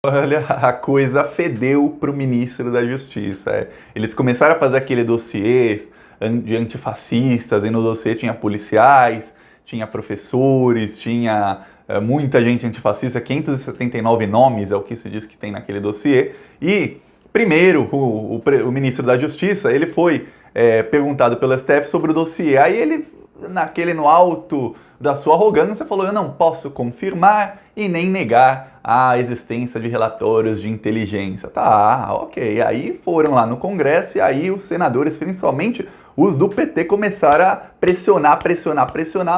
Olha, a coisa fedeu para o ministro da Justiça. Eles começaram a fazer aquele dossiê de antifascistas, e no dossiê tinha policiais, tinha professores, tinha muita gente antifascista, 579 nomes é o que se diz que tem naquele dossiê. E, primeiro, o ministro da Justiça, ele foi perguntado pelo STF sobre o dossiê. Aí ele, no alto da sua arrogância, falou: eu não posso confirmar e nem negar a existência de relatórios de inteligência. Tá, ok. Aí foram lá no Congresso e aí os senadores, principalmente os do PT, começaram a pressionar,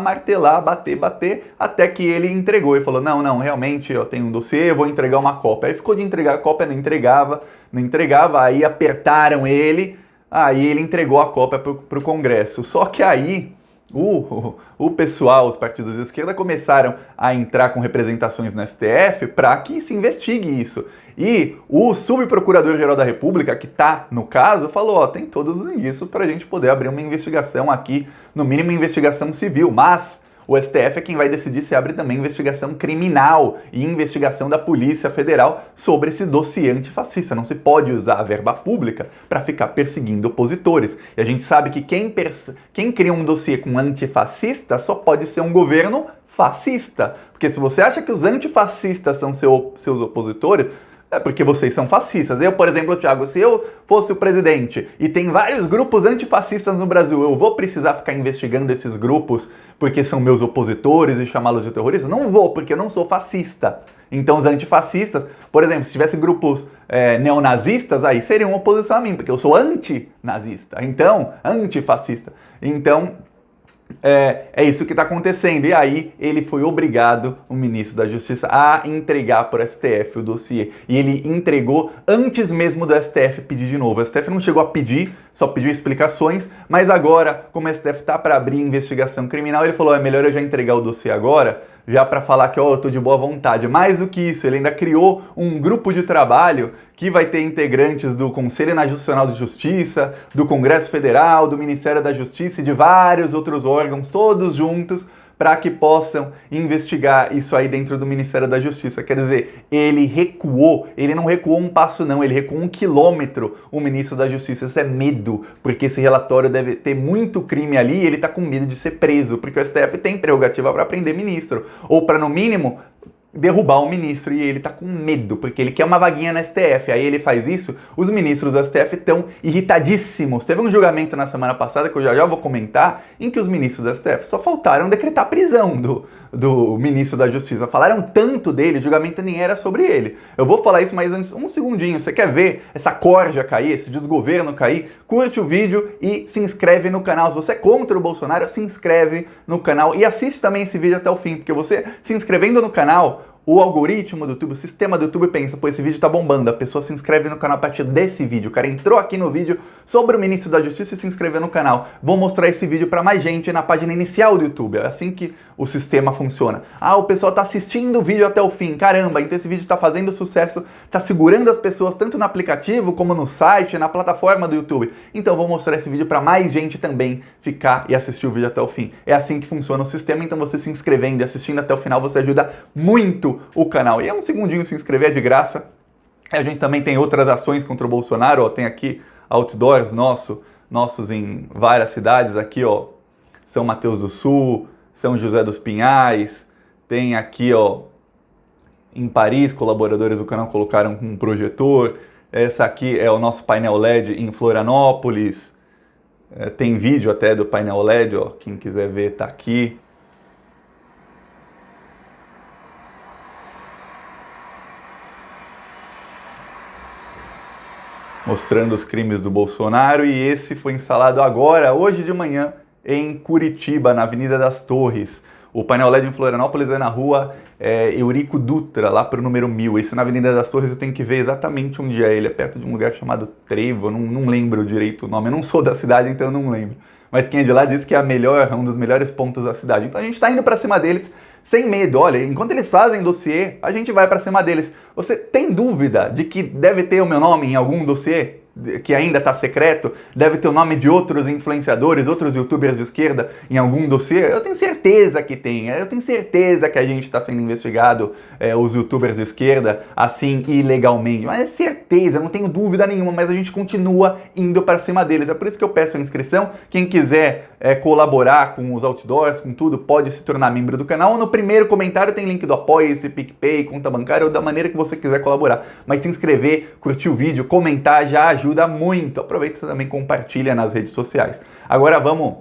martelar, bater, até que ele entregou e falou: não, realmente eu tenho um dossiê, eu vou entregar uma cópia. Aí ficou de entregar a cópia, não entregava, aí apertaram ele, aí ele entregou a cópia pro Congresso. Só que aí o pessoal, os partidos de esquerda, começaram a entrar com representações no STF para que se investigue isso. E o subprocurador-geral da República, que está no caso, falou: tem todos os indícios para a gente poder abrir uma investigação aqui, no mínimo investigação civil, mas o STF é quem vai decidir se abre também investigação criminal e investigação da Polícia Federal sobre esse dossiê antifascista. Não se pode usar a verba pública para ficar perseguindo opositores. E a gente sabe que quem cria um dossiê com antifascista só pode ser um governo fascista. Porque se você acha que os antifascistas são seus opositores, é porque vocês são fascistas. Eu, por exemplo, Thiago, se eu fosse o presidente e tem vários grupos antifascistas no Brasil, eu vou precisar ficar investigando esses grupos porque são meus opositores e chamá-los de terroristas? Não vou, porque eu não sou fascista. Então os antifascistas, por exemplo, se tivesse grupos neonazistas, aí seriam oposição a mim, porque eu sou antinazista, então, antifascista. Então, é isso que está acontecendo. E aí ele foi obrigado, o ministro da Justiça, a entregar para o STF o dossiê. E ele entregou antes mesmo do STF pedir de novo. O STF não chegou a pedir, só pediu explicações, mas agora, como o STF está para abrir investigação criminal, ele falou: é melhor eu já entregar o dossiê agora, já para falar que eu tô de boa vontade. Mais do que isso, ele ainda criou um grupo de trabalho que vai ter integrantes do Conselho Nacional de Justiça, do Congresso Federal, do Ministério da Justiça e de vários outros órgãos, todos juntos, para que possam investigar isso aí dentro do Ministério da Justiça. Quer dizer, ele não recuou um passo não, ele recuou 1 quilômetro, o ministro da Justiça. Isso é medo, porque esse relatório deve ter muito crime ali e ele está com medo de ser preso, porque o STF tem prerrogativa para prender ministro, ou para, no mínimo, derrubar o ministro, e ele tá com medo, porque ele quer uma vaguinha na STF. Aí ele faz isso, os ministros do STF estão irritadíssimos. Teve um julgamento na semana passada, que eu já vou comentar, em que os ministros do STF só faltaram decretar a prisão do ministro da Justiça. Falaram tanto dele, o julgamento nem era sobre ele. Eu vou falar isso, mas antes, um segundinho. Você quer ver essa corja cair, esse desgoverno cair? Curte o vídeo e se inscreve no canal. Se você é contra o Bolsonaro, se inscreve no canal e assiste também esse vídeo até o fim, porque você se inscrevendo no canal, o algoritmo do YouTube, o sistema do YouTube pensa: pô, esse vídeo tá bombando, a pessoa se inscreve no canal a partir desse vídeo. O cara entrou aqui no vídeo sobre o ministro da Justiça e se inscreveu no canal. Vou mostrar esse vídeo para mais gente na página inicial do YouTube. É assim que o sistema funciona. Ah, o pessoal tá assistindo o vídeo até o fim. Caramba, então esse vídeo tá fazendo sucesso, tá segurando as pessoas tanto no aplicativo como no site, na plataforma do YouTube. Então vou mostrar esse vídeo para mais gente também ficar e assistir o vídeo até o fim. É assim que funciona o sistema, então você se inscrevendo e assistindo até o final, você ajuda muito o canal. E é um segundinho se inscrever, é de graça. A gente também tem outras ações contra o Bolsonaro, ó, tem aqui outdoors nossos em várias cidades, aqui ó, São Mateus do Sul, São José dos Pinhais, tem aqui ó, em Paris, colaboradores do canal colocaram um projetor. Essa aqui é o nosso painel LED em Florianópolis, tem vídeo até do painel LED, ó, quem quiser ver tá aqui. Mostrando os crimes do Bolsonaro, e esse foi instalado agora, hoje de manhã, em Curitiba, na Avenida das Torres. O painel LED em Florianópolis é na rua Eurico Dutra, lá para o número 1000. Esse na Avenida das Torres eu tenho que ver exatamente onde é. Ele é perto de um lugar chamado Trevo, não lembro direito o nome. Eu não sou da cidade, então eu não lembro. Mas quem é de lá diz que é um dos melhores pontos da cidade. Então a gente está indo para cima deles sem medo. Olha, enquanto eles fazem dossiê, a gente vai para cima deles. Você tem dúvida de que deve ter o meu nome em algum dossiê? que ainda está secreto, deve ter o nome de outros influenciadores, outros youtubers de esquerda em algum dossiê? Eu tenho certeza que tem. Eu tenho certeza que a gente está sendo investigado, os youtubers de esquerda, assim, ilegalmente. Mas é certeza, não tenho dúvida nenhuma, mas a gente continua indo para cima deles. É por isso que eu peço a inscrição. Quem quiser colaborar com os outdoors, com tudo, pode se tornar membro do canal. No primeiro comentário tem link do Apoia-se, PicPay, conta bancária, ou da maneira que você quiser colaborar. Mas se inscrever, curtir o vídeo, comentar, já ajuda muito. Aproveita e também compartilha nas redes sociais. Agora vamos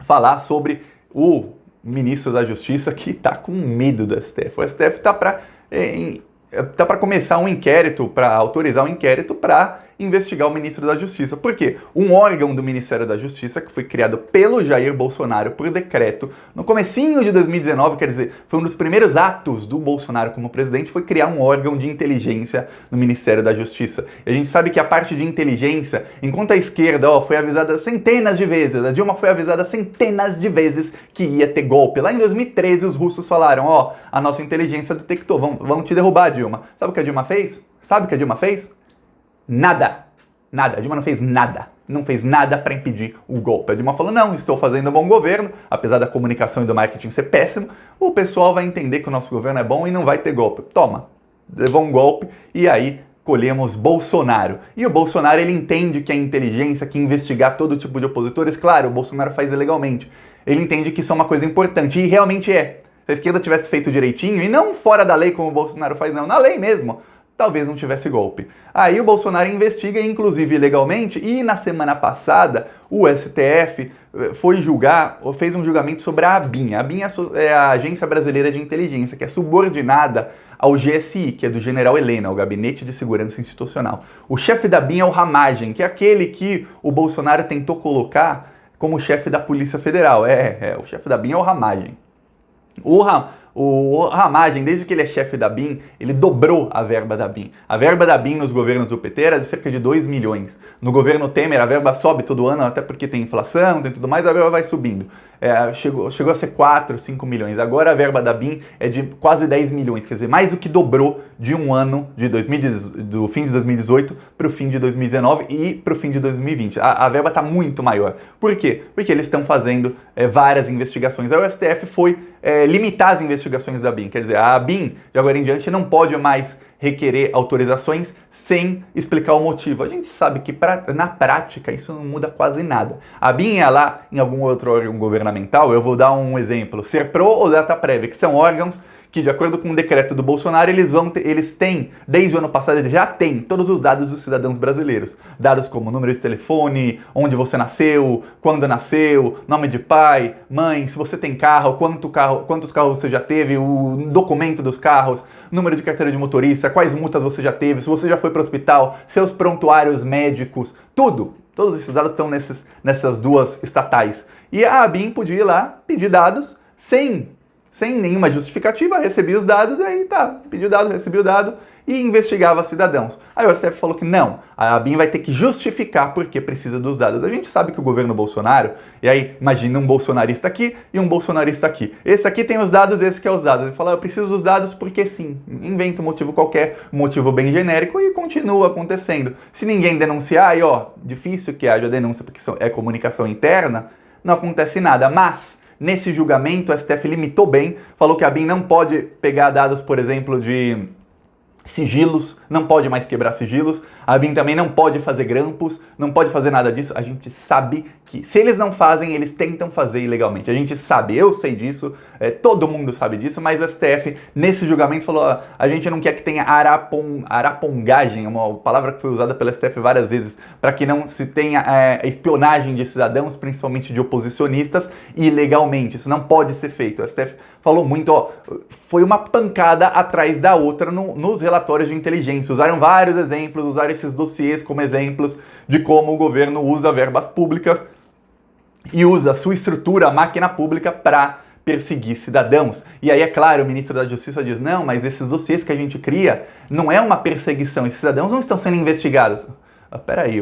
falar sobre o ministro da Justiça que está com medo do STF. O STF está para começar um inquérito, para autorizar um inquérito para investigar o ministro da Justiça. Por quê? Um órgão do Ministério da Justiça, que foi criado pelo Jair Bolsonaro por decreto, no comecinho de 2019, quer dizer, foi um dos primeiros atos do Bolsonaro como presidente, foi criar um órgão de inteligência no Ministério da Justiça. E a gente sabe que a parte de inteligência, enquanto a esquerda foi avisada centenas de vezes, a Dilma foi avisada centenas de vezes que ia ter golpe. Lá em 2013, os russos falaram, a nossa inteligência detectou, vão te derrubar, Dilma. Sabe o que a Dilma fez? Sabe o que a Dilma fez? Nada. A Dilma não fez nada. Não fez nada para impedir o golpe. A Dilma falou, não, estou fazendo um bom governo, apesar da comunicação e do marketing ser péssimo, o pessoal vai entender que o nosso governo é bom e não vai ter golpe. Toma, levou um golpe e aí colhemos Bolsonaro. E o Bolsonaro, ele entende que a inteligência, que investigar todo tipo de opositores, claro, o Bolsonaro faz ilegalmente. Ele entende que isso é uma coisa importante e realmente é. Se a esquerda tivesse feito direitinho, e não fora da lei como o Bolsonaro faz, não, na lei mesmo, talvez não tivesse golpe. Aí o Bolsonaro investiga, inclusive ilegalmente, e na semana passada o STF fez um julgamento sobre a ABIN. A ABIN é a Agência Brasileira de Inteligência, que é subordinada ao GSI, que é do General Helena, o Gabinete de Segurança Institucional. O chefe da ABIN é o Ramagem, que é aquele que o Bolsonaro tentou colocar como chefe da Polícia Federal. O chefe da ABIN é o Ramagem. O Ramagem, desde que ele é chefe da BIM, ele dobrou a verba da BIM. A verba da BIM nos governos do PT era de cerca de 2 milhões. No governo Temer, a verba sobe todo ano, até porque tem inflação, tem tudo mais, a verba vai subindo. Chegou a ser 4, 5 milhões. Agora a verba da BIM é de quase 10 milhões, quer dizer, mais do que dobrou de um ano, do fim de 2018 para o fim de 2019 e para o fim de 2020. A verba está muito maior. Por quê? Porque eles estão fazendo várias investigações. Aí o STF foi limitar as investigações da BIM. Quer dizer, a BIM, de agora em diante, não pode mais requerer autorizações sem explicar o motivo. A gente sabe que na prática isso não muda quase nada. A BIM é lá em algum outro órgão governamental, eu vou dar um exemplo, Serpro ou Dataprev, que são órgãos que, de acordo com o decreto do Bolsonaro, eles têm, desde o ano passado, eles já têm todos os dados dos cidadãos brasileiros. Dados como número de telefone, onde você nasceu, quando nasceu, nome de pai, mãe, se você tem carro, quantos carros você já teve, o documento dos carros, número de carteira de motorista, quais multas você já teve, se você já foi para o hospital, seus prontuários médicos, tudo. Todos esses dados estão nessas duas estatais. E a ABIN podia ir lá pedir dados sem nenhuma justificativa, recebia os dados, e aí tá, pediu dado, recebia o dado e investigava cidadãos. Aí o STF falou que não, a ABIN vai ter que justificar porque precisa dos dados. A gente sabe que o governo Bolsonaro, e aí imagina um bolsonarista aqui e um bolsonarista aqui. Esse aqui tem os dados, esse quer os dados. Ele fala, eu preciso dos dados porque sim. Inventa um motivo qualquer, um motivo bem genérico e continua acontecendo. Se ninguém denunciar, aí difícil que haja denúncia porque é comunicação interna, não acontece nada, mas nesse julgamento, o STF limitou bem, falou que a BIM não pode pegar dados, por exemplo, de sigilos, não pode mais quebrar sigilos, a BIM também não pode fazer grampos, não pode fazer nada disso. A gente sabe que se eles não fazem, eles tentam fazer ilegalmente. A gente sabe, eu sei disso, todo mundo sabe disso, mas o STF, nesse julgamento, falou, a gente não quer que tenha arapongagem, uma palavra que foi usada pelo STF várias vezes, para que não se tenha espionagem de cidadãos, principalmente de oposicionistas, ilegalmente. Isso não pode ser feito. O STF falou muito, foi uma pancada atrás da outra nos relatórios de inteligência. Usaram vários exemplos, usaram esses dossiês como exemplos de como o governo usa verbas públicas e usa a sua estrutura, a máquina pública, para perseguir cidadãos. E aí, é claro, o ministro da Justiça diz, não, mas esses dossiês que a gente cria não é uma perseguição, esses cidadãos não estão sendo investigados. Peraí,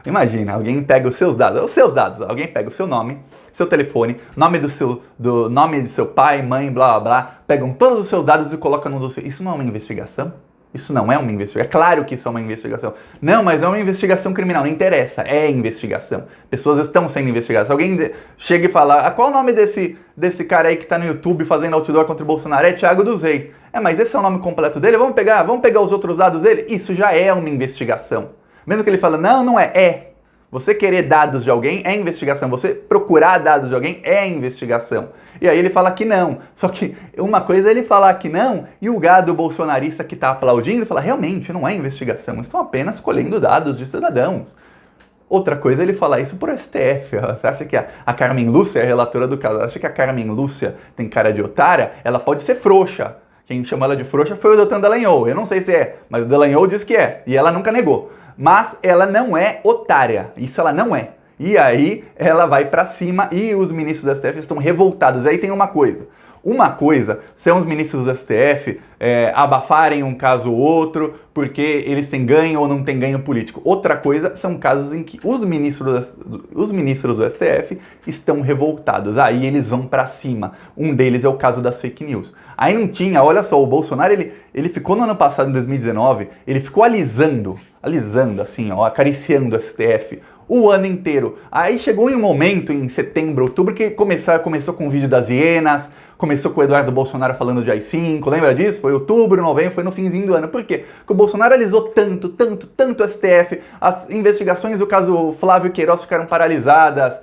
imagina, alguém pega os seus dados, alguém pega o seu nome, seu telefone, nome do seu pai, mãe, blá blá blá, pegam todos os seus dados e colocam no dossiê. Isso não é uma investigação? Isso não é uma investigação. É claro que isso é uma investigação. Não, mas não é uma investigação criminal. Não interessa. É investigação. Pessoas estão sendo investigadas. Se alguém chega e fala, qual é o nome desse cara aí que tá no YouTube fazendo outdoor contra o Bolsonaro? É Thiago dos Reis. Mas esse é o nome completo dele? Vamos pegar os outros dados dele? Isso já é uma investigação. Mesmo que ele fale, não é. É. Você querer dados de alguém é investigação. Você procurar dados de alguém é investigação. E aí ele fala que não. Só que uma coisa é ele falar que não e o gado bolsonarista que está aplaudindo fala, realmente, não é investigação. Estão apenas colhendo dados de cidadãos. Outra coisa é ele falar isso por STF. Você acha que a Carmen Lúcia é a relatora do caso? Você acha que a Carmen Lúcia tem cara de otária? Ela pode ser frouxa. Quem chamou ela de frouxa foi o Deltan Dallagnol. Eu não sei se é, mas o Dallagnol diz que é. E ela nunca negou. Mas ela não é otária, isso ela não é. E aí ela vai pra cima e os ministros do STF estão revoltados. Aí tem uma coisa são os ministros do STF abafarem um caso ou outro porque eles têm ganho ou não têm ganho político. Outra coisa são casos em que os ministros do STF estão revoltados. Aí eles vão pra cima. Um deles é o caso das fake news. Aí não tinha, olha só, o Bolsonaro, ele ficou no ano passado, em 2019, ele ficou alisando assim, ó, acariciando o STF o ano inteiro. Aí chegou em um momento, em setembro, outubro, que começou com o vídeo das hienas, começou com o Eduardo Bolsonaro falando de AI-5, lembra disso? Foi outubro, novembro, foi no finzinho do ano. Por quê? Porque o Bolsonaro alisou tanto o STF, as investigações do caso Flávio Queiroz ficaram paralisadas,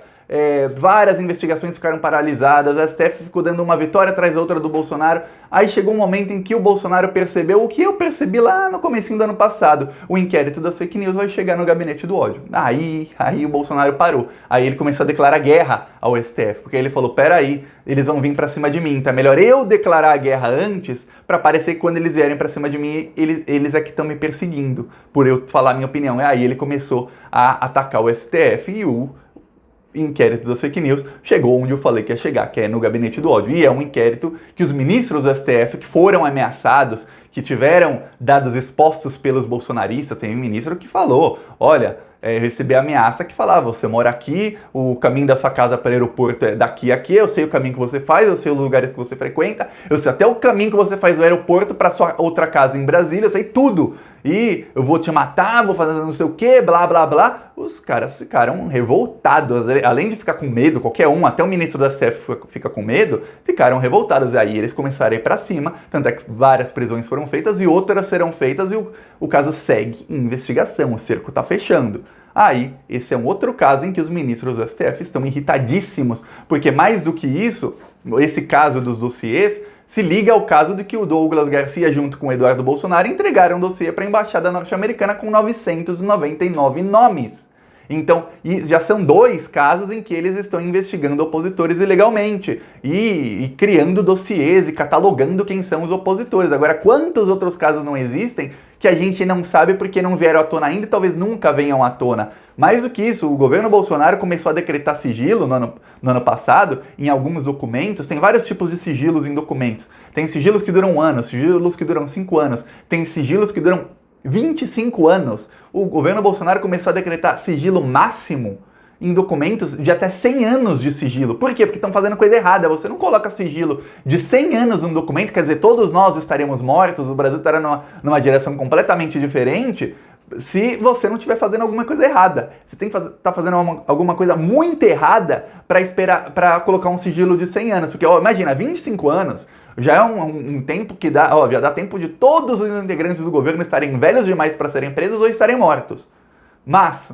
várias investigações ficaram paralisadas, o STF ficou dando uma vitória atrás da outra do Bolsonaro. Aí chegou um momento em que o Bolsonaro percebeu o que eu percebi lá no comecinho do ano passado: o inquérito das fake news vai chegar no gabinete do ódio. Aí o Bolsonaro parou. Aí ele começou a declarar guerra ao STF, porque ele falou, peraí, eles vão vir pra cima de mim, então é melhor eu declarar a guerra antes, pra parecer que quando eles vierem pra cima de mim, eles é que estão me perseguindo, por eu falar a minha opinião. E aí ele começou a atacar o STF e o inquérito das fake news chegou onde eu falei que ia chegar, que é no gabinete do ódio. E é um inquérito que os ministros do STF que foram ameaçados, que tiveram dados expostos pelos bolsonaristas, tem um ministro que falou, olha, recebi ameaça que falava, você mora aqui, o caminho da sua casa para o aeroporto é daqui a aqui, eu sei o caminho que você faz, eu sei os lugares que você frequenta, eu sei até o caminho que você faz do aeroporto para sua outra casa em Brasília, eu sei tudo. E eu vou te matar, vou fazer não sei o que, blá, blá, blá. Os caras ficaram revoltados, além de ficar com medo, qualquer um, até o ministro da STF fica com medo, ficaram revoltados. E aí eles começaram a ir pra cima, tanto é que várias prisões foram feitas e outras serão feitas e o caso segue em investigação, o cerco tá fechando. Aí, esse é um outro caso em que os ministros do STF estão irritadíssimos, porque mais do que isso, esse caso dos dossiês se liga ao caso de que o Douglas Garcia, junto com o Eduardo Bolsonaro, entregaram um dossiê para a Embaixada Norte-Americana com 999 nomes. Então, já são 2 casos em que eles estão investigando opositores ilegalmente e criando dossiês e catalogando quem são os opositores. Agora, quantos outros casos não existem que a gente não sabe porque não vieram à tona ainda e talvez nunca venham à tona? Mais do que isso, o governo Bolsonaro começou a decretar sigilo no ano passado em alguns documentos. Tem vários tipos de sigilos em documentos. Tem sigilos que duram 1 ano, sigilos que duram 5 anos, tem sigilos que duram 25 anos. O governo Bolsonaro começou a decretar sigilo máximo em documentos de até 100 anos de sigilo. Por quê? Porque estão fazendo coisa errada. Você não coloca sigilo de 100 anos num documento, quer dizer, todos nós estaremos mortos, o Brasil estará numa direção completamente diferente, se você não estiver fazendo alguma coisa errada. Você tem que estar fazendo alguma coisa muito errada para colocar um sigilo de 100 anos. Porque, imagina, 25 anos já é um tempo que já dá tempo de todos os integrantes do governo estarem velhos demais para serem presos ou estarem mortos. Mas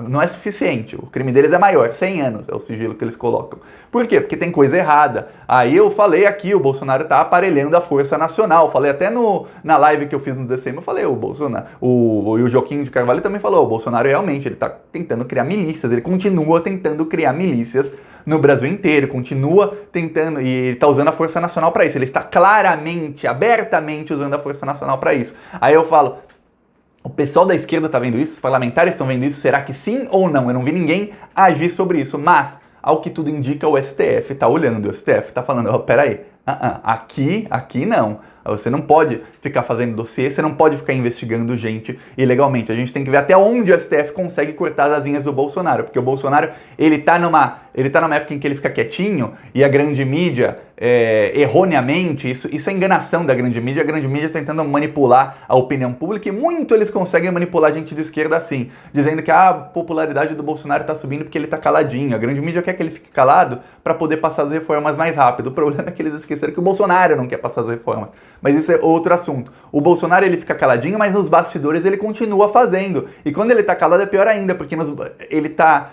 não é suficiente. O crime deles é maior, 100 anos é o sigilo que eles colocam. Por quê? Porque tem coisa errada. Aí eu falei aqui, o Bolsonaro tá aparelhando a Força Nacional. Falei até na live que eu fiz no DCM, eu falei, o Bolsonaro, o Joaquim de Carvalho também falou, o Bolsonaro realmente, ele tá tentando criar milícias, ele continua tentando criar milícias no Brasil inteiro, continua tentando, e ele tá usando a Força Nacional para isso. Ele está claramente, abertamente usando a Força Nacional para isso. Aí eu falo, o pessoal da esquerda tá vendo isso? Os parlamentares estão vendo isso? Será que sim ou não? Eu não vi ninguém agir sobre isso, mas, ao que tudo indica, o STF tá olhando, o STF tá falando, peraí, aqui não. Você não pode ficar fazendo dossiê, você não pode ficar investigando gente ilegalmente. A gente tem que ver até onde o STF consegue cortar as asinhas do Bolsonaro, porque o Bolsonaro, ele tá numa época em que ele fica quietinho e a grande mídia, erroneamente, isso é enganação da grande mídia, a grande mídia tentando manipular a opinião pública, e muito eles conseguem manipular gente de esquerda assim, dizendo que a popularidade do Bolsonaro tá subindo porque ele tá caladinho. A grande mídia quer que ele fique calado para poder passar as reformas mais rápido. O problema é que eles esqueceram que o Bolsonaro não quer passar as reformas. Mas isso é outro assunto. O Bolsonaro, ele fica caladinho, mas nos bastidores ele continua fazendo. E quando ele tá calado é pior ainda, porque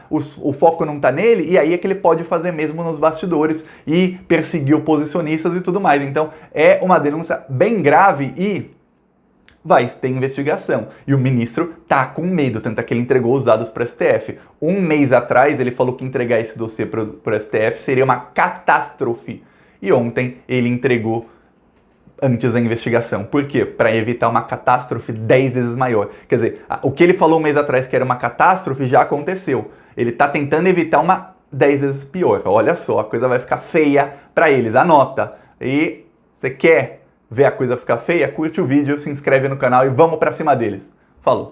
o foco não tá nele, e aí é que ele pode fazer mesmo nos bastidores e perseguir oposicionistas e tudo mais. Então é uma denúncia bem grave e vai ter investigação. E o ministro tá com medo, tanto é que ele entregou os dados para o STF. Um mês atrás ele falou que entregar esse dossiê para o STF seria uma catástrofe. E ontem ele entregou antes da investigação. Por quê? Para evitar uma catástrofe 10 vezes maior. Quer dizer, o que ele falou um mês atrás que era uma catástrofe já aconteceu. Ele tá tentando evitar uma 10 vezes pior. Olha só, a coisa vai ficar feia para eles. Anota. E você quer ver a coisa ficar feia? Curte o vídeo, se inscreve no canal e vamos para cima deles. Falou!